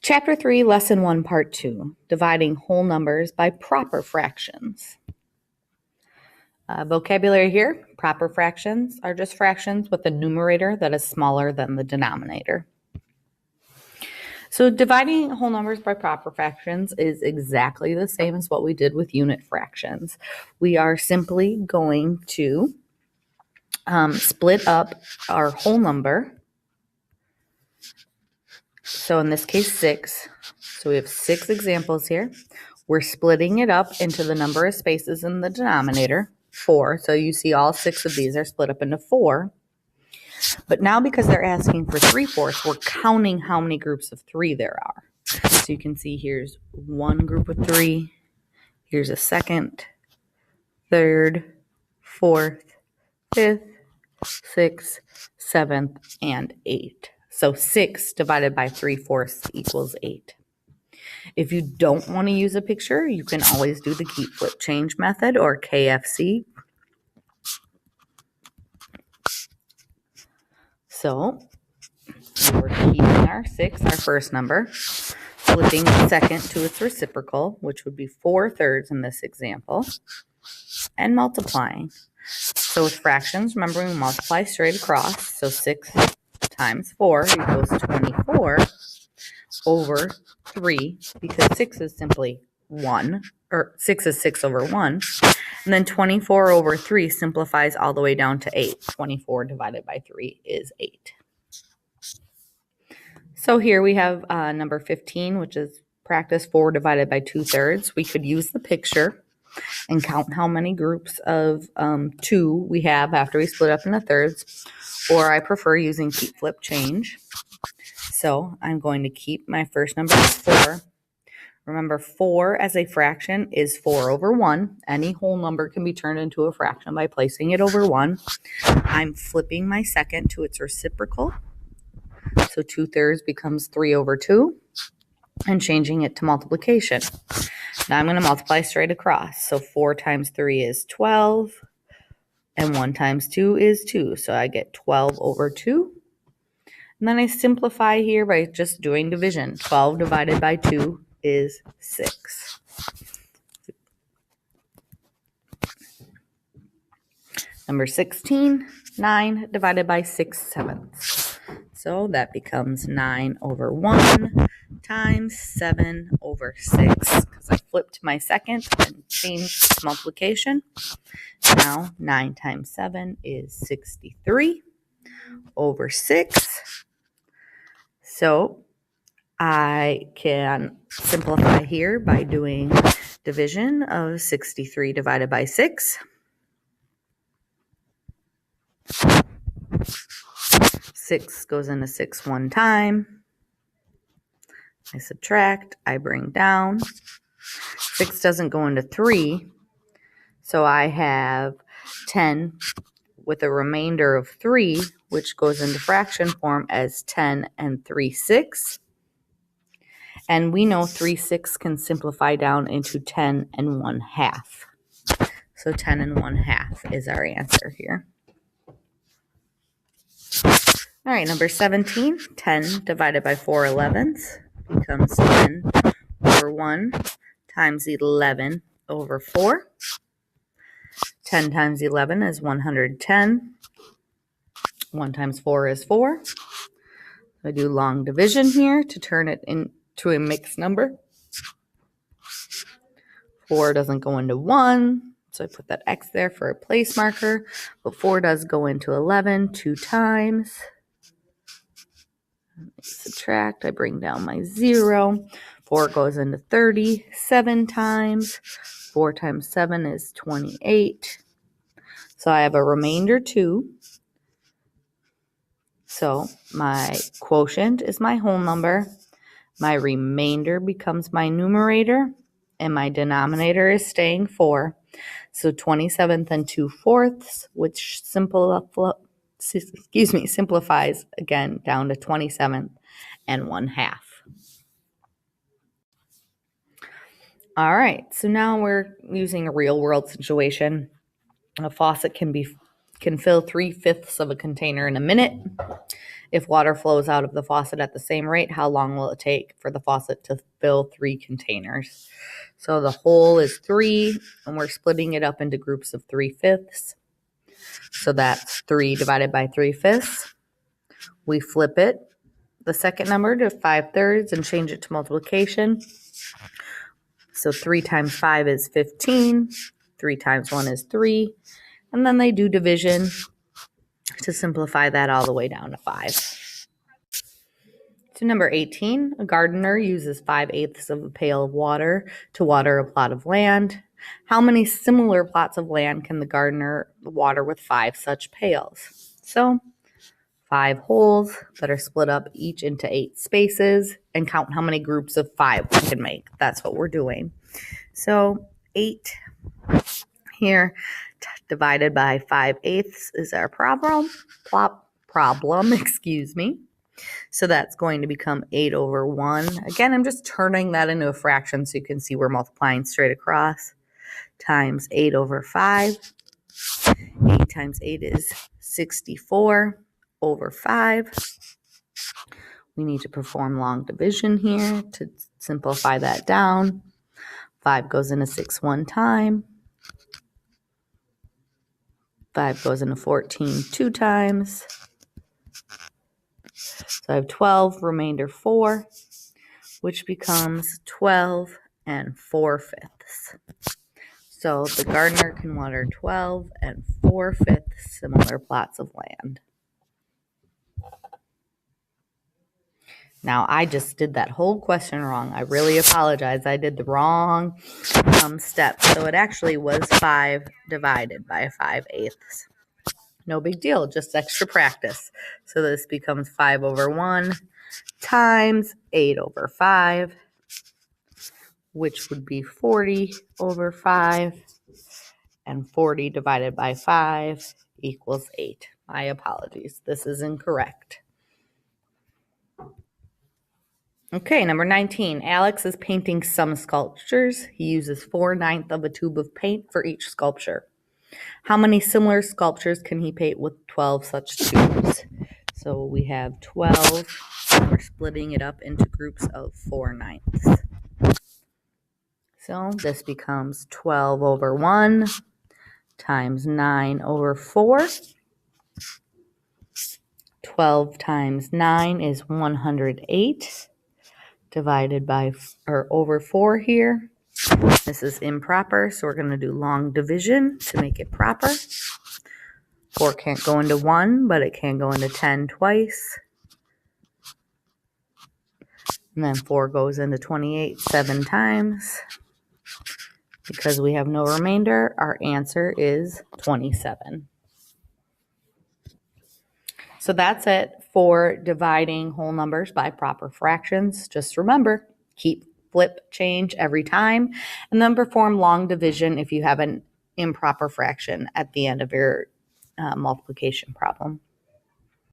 Chapter 3, Lesson 1, Part 2, Dividing Whole Numbers by Proper Fractions. Vocabulary here, proper fractions are just fractions with a numerator that is smaller than the denominator. So dividing whole numbers by proper fractions is exactly the same as what we did with unit fractions. We are simply going to split up our whole number. So in this case, 6. So we have 6 examples here. We're splitting it up into the number of spaces in the denominator, 4. So you see all 6 of these are split up into 4. But now because they're asking for 3/4, we're counting how many groups of 3 there are. So you can see here's one group of 3. Here's a second, third, fourth, fifth, sixth, seventh, and 8. So 6 divided by 3/4 equals 8. If you don't want to use a picture, you can always do the keep flip change method or KFC. So we're keeping our 6, our first number, flipping the second to its reciprocal, which would be 4/3 in this example, and multiplying. So with fractions, remember we multiply straight across. So 6 times 4 equals 24 over 3, because 6 is simply 1, or 6 is 6 over 1. And then 24 over 3 simplifies all the way down to 8. 24 divided by 3 is 8. So here we have number 15, which is practice 4 divided by 2/3. We could use the picture and count how many groups of 2 we have after we split up into thirds, or I prefer using keep flip change. So I'm going to keep my first number as 4. Remember, 4 as a fraction is 4 over 1. Any whole number can be turned into a fraction by placing it over 1. I'm flipping my second to its reciprocal. So 2/3 becomes 3 over 2, and changing it to multiplication. Now I'm going to multiply straight across. So 4 times 3 is 12, and 1 times 2 is 2. So I get 12 over 2. And then I simplify here by just doing division. 12 divided by 2 is 6. Number 16, 9 divided by 6/7. So that becomes 9 over 1 times 7 over 6, because I flipped my second and changed multiplication. Now 9 times 7 is 63 over 6. So I can simplify here by doing division of 63 divided by 6. 6 goes into 6 one time. I subtract, I bring down. 6 doesn't go into 3, so I have 10 with a remainder of 3, which goes into fraction form as 10 and 3/6. And we know 3/6 can simplify down into 10 and 1/2. So 10 and 1/2 is our answer here. All right, number 17, 10 divided by 4/11 becomes 10 over 1 times 11 over 4. 10 times 11 is 110. 1 times 4 is 4. I do long division here to turn it into a mixed number. 4 doesn't go into 1, so I put that X there for a place marker. But 4 does go into 11 2 times. Subtract, I bring down my 0. 4 goes into 30 7 times. 4 times 7 is 28. So I have a remainder 2. So my quotient is my whole number. My remainder becomes my numerator. And my denominator is staying 4. So 27th and 2/4, which simplifies again down to 27th and 1/2. All right, so now we're using a real world situation. A faucet can fill 3/5 of a container in a minute. If water flows out of the faucet at the same rate, how long will it take for the faucet to fill 3 containers? So the whole is 3, and we're splitting it up into groups of 3/5. So that's 3 divided by 3/5. We flip it, the second number, to 5/3 and change it to multiplication. So 3 times 5 is 15. 3 times 1 is 3. And then they do division to simplify that all the way down to 5. So number 18, a gardener uses 5/8 of a pail of water to water a plot of land. How many similar plots of land can the gardener water with 5 such pails? So 5 holes that are split up each into 8 spaces, and count how many groups of 5 we can make. That's what we're doing. So 8 here divided by 5/8 is our problem, excuse me. So that's going to become 8 over 1. Again, I'm just turning that into a fraction so you can see we're multiplying straight across, times 8 over 5. 8 times 8 is 64 over 5. We need to perform long division here to simplify that down. 5 goes into 6 one time. 5 goes into 14 2 times. So I have 12, remainder 4, which becomes 12 and 4/5. So the gardener can water 12 and 4/5 similar plots of land. Now, I just did that whole question wrong. I really apologize. I did the wrong step. So it actually was 5 divided by 5/8. No big deal, just extra practice. So this becomes 5 over 1 times 8 over 5, which would be 40 over 5. And 40 divided by 5 equals 8. My apologies. This is incorrect. Okay, number 19. Alex is painting some sculptures. He uses 4/9 of a tube of paint for each sculpture. How many similar sculptures can he paint with 12 such tubes? So we have 12. We're splitting it up into groups of 4/9. So this becomes 12 over 1 times 9 over 4. 12 times 9 is 108. Divided by, or over 4 here. This is improper, so we're going to do long division to make it proper. 4 can't go into 1, but it can go into 10 twice. And then 4 goes into 28 7 times. Because we have no remainder, our answer is 27. So that's it for dividing whole numbers by proper fractions. Just remember, keep flip change every time, and then perform long division if you have an improper fraction at the end of your multiplication problem.